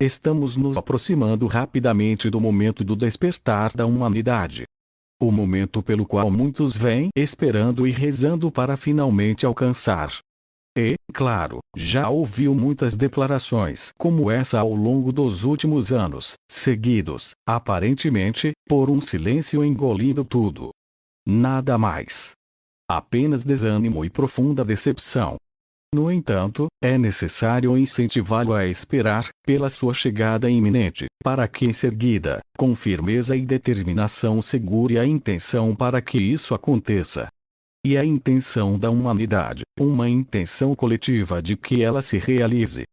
estamos nos aproximando rapidamente do momento do despertar da humanidade. O momento pelo qual muitos vêm esperando e rezando para finalmente alcançar. E, claro, já ouviu muitas declarações como essa ao longo dos últimos anos, seguidos, aparentemente, por um silêncio engolindo tudo. Nada mais. Apenas desânimo e profunda decepção. No entanto, é necessário incentivá-lo a esperar pela sua chegada iminente, para que em seguida, com firmeza e determinação segure a intenção para que isso aconteça. E a intenção da humanidade, uma intenção coletiva de que ela se realize.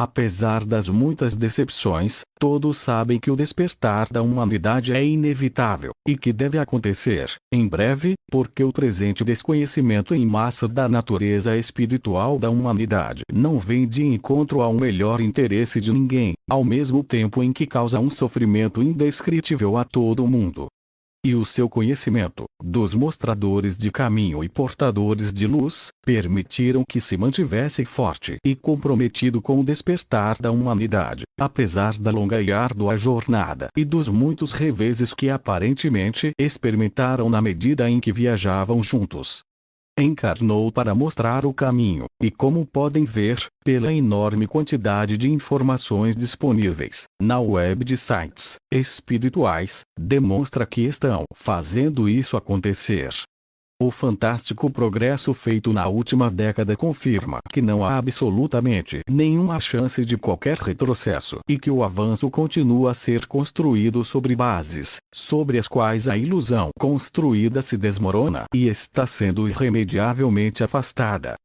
Apesar das muitas decepções, todos sabem que o despertar da humanidade é inevitável, e que deve acontecer, em breve, porque o presente desconhecimento em massa da natureza espiritual da humanidade não vem de encontro ao melhor interesse de ninguém, ao mesmo tempo em que causa um sofrimento indescritível a todo mundo. E o seu conhecimento, dos mostradores de caminho e portadores de luz, permitiram que se mantivesse forte e comprometido com o despertar da humanidade, apesar da longa e árdua jornada e dos muitos reveses que aparentemente experimentaram na medida em que viajavam juntos. Encarnou para mostrar o caminho, e como podem ver, pela enorme quantidade de informações disponíveis na web de sites espirituais, demonstra que estão fazendo isso acontecer. O fantástico progresso feito na última década confirma que não há absolutamente nenhuma chance de qualquer retrocesso e que o avanço continua a ser construído sobre bases, sobre as quais a ilusão construída se desmorona e está sendo irremediavelmente afastada.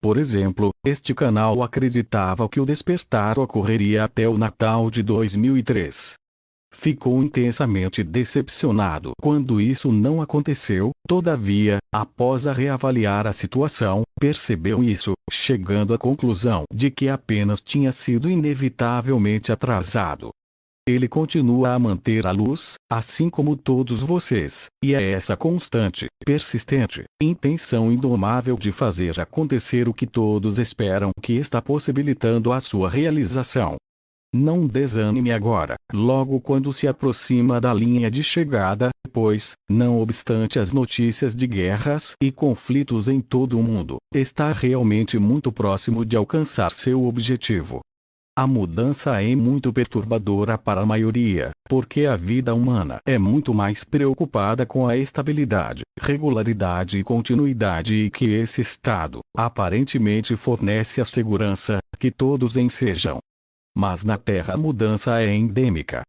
Por exemplo, este canal acreditava que o despertar ocorreria até o Natal de 2003. Ficou intensamente decepcionado quando isso não aconteceu, todavia, após reavaliar a situação, percebeu isso, chegando à conclusão de que apenas tinha sido inevitavelmente atrasado. Ele continua a manter a luz, assim como todos vocês, e é essa constante, persistente, intenção indomável de fazer acontecer o que todos esperam que está possibilitando a sua realização. Não desanime agora, logo quando se aproxima da linha de chegada, pois, não obstante as notícias de guerras e conflitos em todo o mundo, está realmente muito próximo de alcançar seu objetivo. A mudança é muito perturbadora para a maioria, porque a vida humana é muito mais preocupada com a estabilidade, regularidade e continuidade e que esse estado, aparentemente fornece a segurança que todos ensejam. Mas na Terra a mudança é endêmica.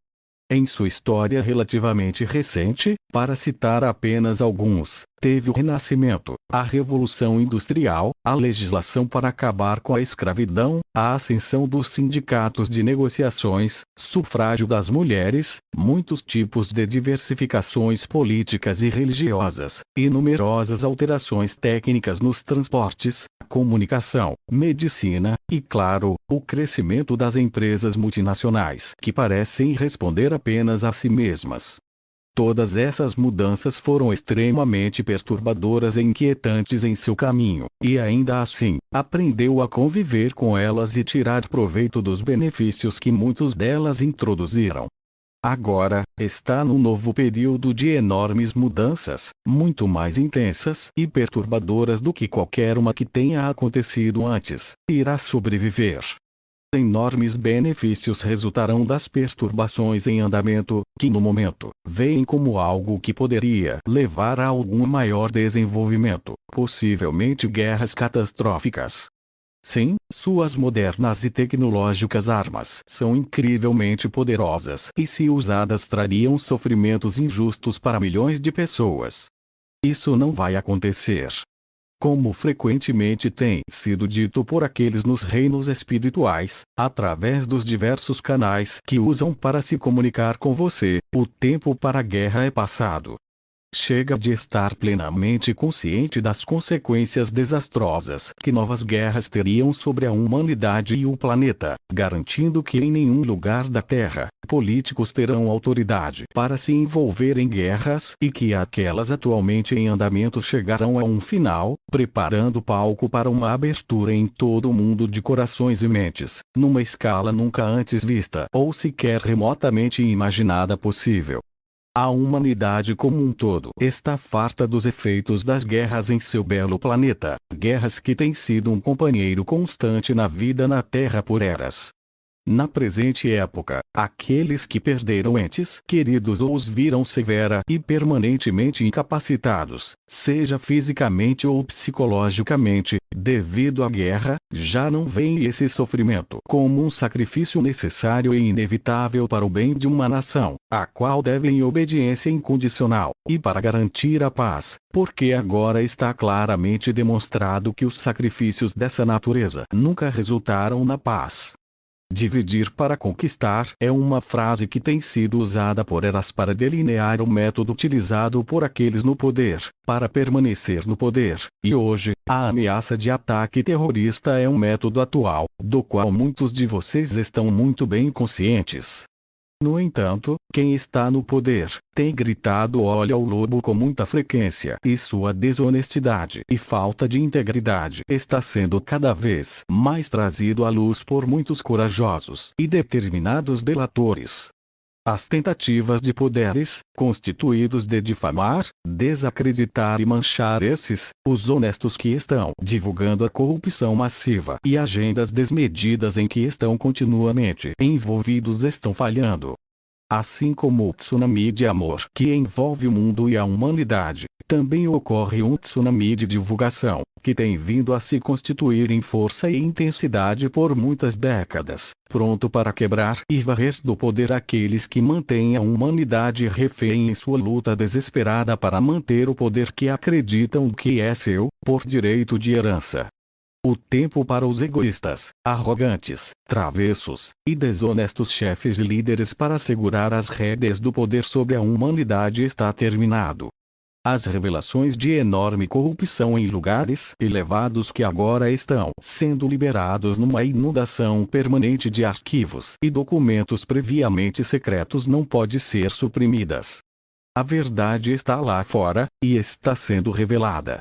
Em sua história relativamente recente, para citar apenas alguns, teve o Renascimento, a Revolução Industrial, a legislação para acabar com a escravidão, a ascensão dos sindicatos de negociações, sufrágio das mulheres, muitos tipos de diversificações políticas e religiosas, e numerosas alterações técnicas nos transportes, comunicação, medicina, e claro, o crescimento das empresas multinacionais que parecem responder apenas a si mesmas. Todas essas mudanças foram extremamente perturbadoras e inquietantes em seu caminho, e ainda assim, aprendeu a conviver com elas e tirar proveito dos benefícios que muitos delas introduziram. Agora, está num novo período de enormes mudanças, muito mais intensas e perturbadoras do que qualquer uma que tenha acontecido antes, irá sobreviver. Enormes benefícios resultarão das perturbações em andamento, que no momento, veem como algo que poderia levar a algum maior desenvolvimento, possivelmente guerras catastróficas. Sim, suas modernas e tecnológicas armas são incrivelmente poderosas e se usadas trariam sofrimentos injustos para milhões de pessoas. Isso não vai acontecer. Como frequentemente tem sido dito por aqueles nos reinos espirituais, através dos diversos canais que usam para se comunicar com você, o tempo para a guerra é passado. Chega de estar plenamente consciente das consequências desastrosas que novas guerras teriam sobre a humanidade e o planeta, garantindo que em nenhum lugar da Terra, políticos terão autoridade para se envolver em guerras e que aquelas atualmente em andamento chegarão a um final, preparando palco para uma abertura em todo o mundo de corações e mentes, numa escala nunca antes vista ou sequer remotamente imaginada possível. A humanidade como um todo está farta dos efeitos das guerras em seu belo planeta, guerras que têm sido um companheiro constante na vida na Terra por eras. Na presente época, aqueles que perderam entes queridos ou os viram severa e permanentemente incapacitados, seja fisicamente ou psicologicamente, devido à guerra, já não veem esse sofrimento como um sacrifício necessário e inevitável para o bem de uma nação, a qual devem obediência incondicional, e para garantir a paz, porque agora está claramente demonstrado que os sacrifícios dessa natureza nunca resultaram na paz. Dividir para conquistar é uma frase que tem sido usada por eras para delinear o método utilizado por aqueles no poder, para permanecer no poder, e hoje, a ameaça de ataque terrorista é um método atual, do qual muitos de vocês estão muito bem conscientes. No entanto, quem está no poder, tem gritado olha ao lobo com muita frequência e sua desonestidade e falta de integridade está sendo cada vez mais trazido à luz por muitos corajosos e determinados delatores. As tentativas de poderes, constituídos de difamar, desacreditar e manchar esses, os honestos que estão divulgando a corrupção massiva e agendas desmedidas em que estão continuamente envolvidos estão falhando. Assim como o tsunami de amor que envolve o mundo e a humanidade, também ocorre um tsunami de divulgação, que tem vindo a se constituir em força e intensidade por muitas décadas, pronto para quebrar e varrer do poder aqueles que mantêm a humanidade refém em sua luta desesperada para manter o poder que acreditam que é seu, por direito de herança. O tempo para os egoístas, arrogantes, travessos e desonestos chefes e líderes para segurar as rédeas do poder sobre a humanidade está terminado. As revelações de enorme corrupção em lugares elevados que agora estão sendo liberados numa inundação permanente de arquivos e documentos previamente secretos não pode ser suprimidas. A verdade está lá fora, e está sendo revelada.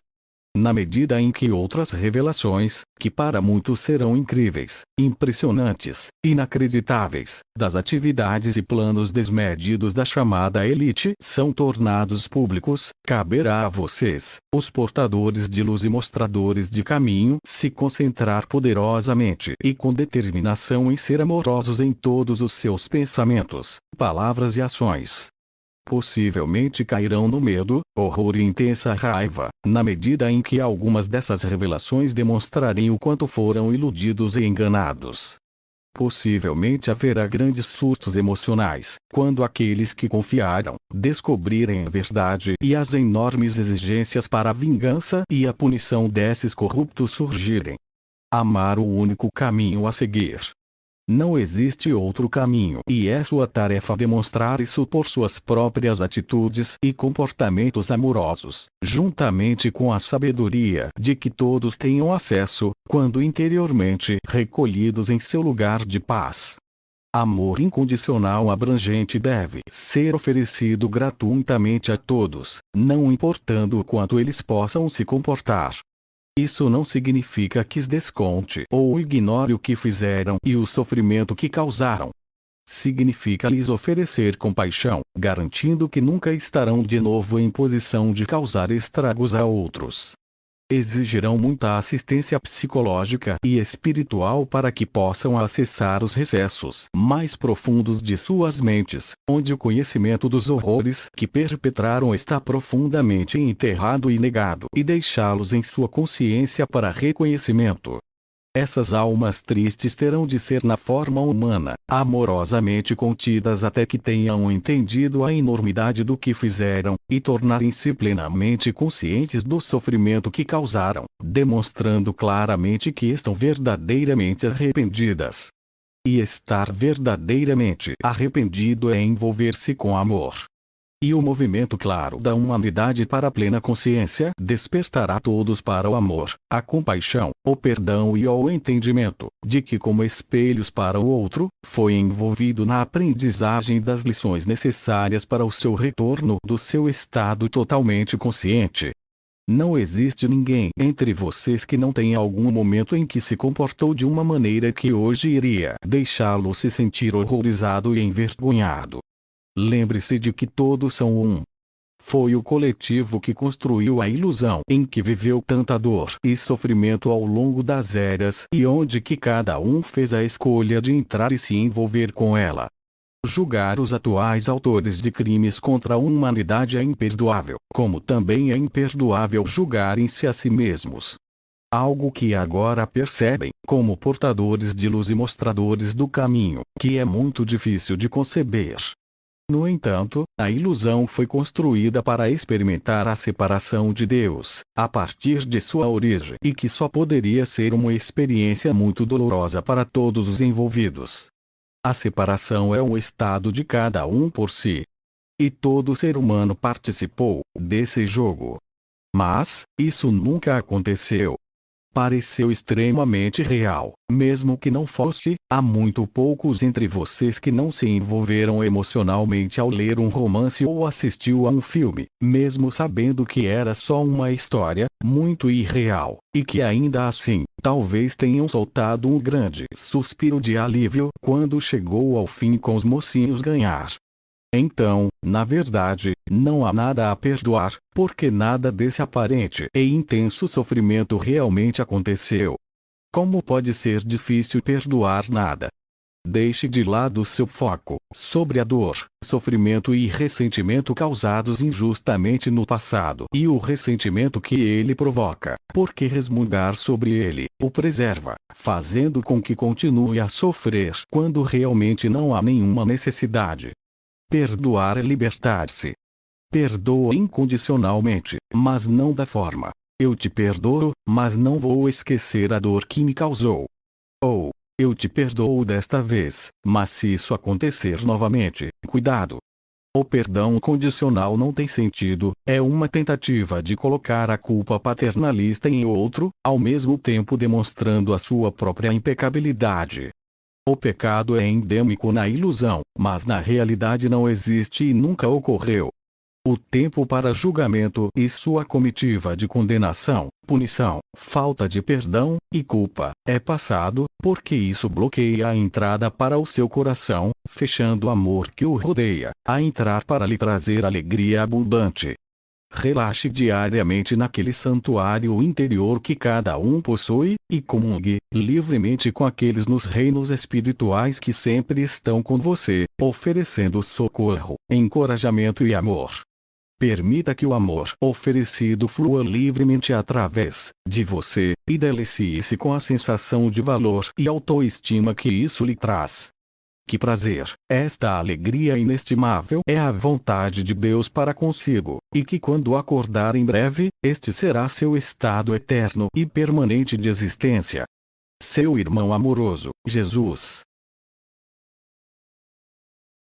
Na medida em que outras revelações, que para muitos serão incríveis, impressionantes, inacreditáveis, das atividades e planos desmedidos da chamada elite são tornados públicos, caberá a vocês, os portadores de luz e mostradores de caminho, se concentrar poderosamente e com determinação em ser amorosos em todos os seus pensamentos, palavras e ações. Possivelmente cairão no medo, horror e intensa raiva, na medida em que algumas dessas revelações demonstrarem o quanto foram iludidos e enganados. Possivelmente haverá grandes surtos emocionais, quando aqueles que confiaram, descobrirem a verdade e as enormes exigências para a vingança e a punição desses corruptos surgirem. Amar o único caminho a seguir. Não existe outro caminho e é sua tarefa demonstrar isso por suas próprias atitudes e comportamentos amorosos, juntamente com a sabedoria de que todos tenham acesso, quando interiormente recolhidos em seu lugar de paz. Amor incondicional abrangente deve ser oferecido gratuitamente a todos, não importando o quanto eles possam se comportar. Isso não significa que os desconte ou ignore o que fizeram e o sofrimento que causaram. Significa lhes oferecer compaixão, garantindo que nunca estarão de novo em posição de causar estragos a outros. Exigirão muita assistência psicológica e espiritual para que possam acessar os recessos mais profundos de suas mentes, onde o conhecimento dos horrores que perpetraram está profundamente enterrado e negado, e deixá-los em sua consciência para reconhecimento. Essas almas tristes terão de ser na forma humana, amorosamente contidas até que tenham entendido a enormidade do que fizeram, e tornarem-se plenamente conscientes do sofrimento que causaram, demonstrando claramente que estão verdadeiramente arrependidas. E estar verdadeiramente arrependido é envolver-se com amor. E o movimento claro da humanidade para a plena consciência despertará todos para o amor, a compaixão, o perdão e o entendimento, de que como espelhos para o outro, foi envolvido na aprendizagem das lições necessárias para o seu retorno do seu estado totalmente consciente. Não existe ninguém entre vocês que não tenha algum momento em que se comportou de uma maneira que hoje iria deixá-lo se sentir horrorizado e envergonhado. Lembre-se de que todos são um. Foi o coletivo que construiu a ilusão em que viveu tanta dor e sofrimento ao longo das eras e onde que cada um fez a escolha de entrar e se envolver com ela. Julgar os atuais autores de crimes contra a humanidade é imperdoável, como também é imperdoável julgarem-se a si mesmos. Algo que agora percebem, como portadores de luz e mostradores do caminho, que é muito difícil de conceber. No entanto, a ilusão foi construída para experimentar a separação de Deus, a partir de sua origem, e que só poderia ser uma experiência muito dolorosa para todos os envolvidos. A separação é um estado de cada um por si. E todo ser humano participou desse jogo. Mas, isso nunca aconteceu. Pareceu extremamente real, mesmo que não fosse. Há muito poucos entre vocês que não se envolveram emocionalmente ao ler um romance ou assistiu a um filme, mesmo sabendo que era só uma história, muito irreal, e que ainda assim, talvez tenham soltado um grande suspiro de alívio quando chegou ao fim com os mocinhos ganhar. Então, na verdade, não há nada a perdoar, porque nada desse aparente e intenso sofrimento realmente aconteceu. Como pode ser difícil perdoar nada? Deixe de lado seu foco sobre a dor, sofrimento e ressentimento causados injustamente no passado e o ressentimento que ele provoca, porque resmungar sobre ele o preserva, fazendo com que continue a sofrer quando realmente não há nenhuma necessidade. Perdoar é libertar-se. Perdoa incondicionalmente, mas não da forma: eu te perdoo, mas não vou esquecer a dor que me causou. Ou, eu te perdoo desta vez, mas se isso acontecer novamente, cuidado. O perdão condicional não tem sentido, é uma tentativa de colocar a culpa paternalista em outro, ao mesmo tempo demonstrando a sua própria impecabilidade. O pecado é endêmico na ilusão, mas na realidade não existe e nunca ocorreu. O tempo para julgamento e sua comitiva de condenação, punição, falta de perdão e culpa é passado, porque isso bloqueia a entrada para o seu coração, fechando o amor que o rodeia, a entrar para lhe trazer alegria abundante. Relaxe diariamente naquele santuário interior que cada um possui, e comungue livremente com aqueles nos reinos espirituais que sempre estão com você, oferecendo socorro, encorajamento e amor. Permita que o amor oferecido flua livremente através de você, e delicie-se com a sensação de valor e autoestima que isso lhe traz. Que prazer! Esta alegria inestimável é a vontade de Deus para consigo, e que quando acordar em breve, este será seu estado eterno e permanente de existência. Seu irmão amoroso, Jesus.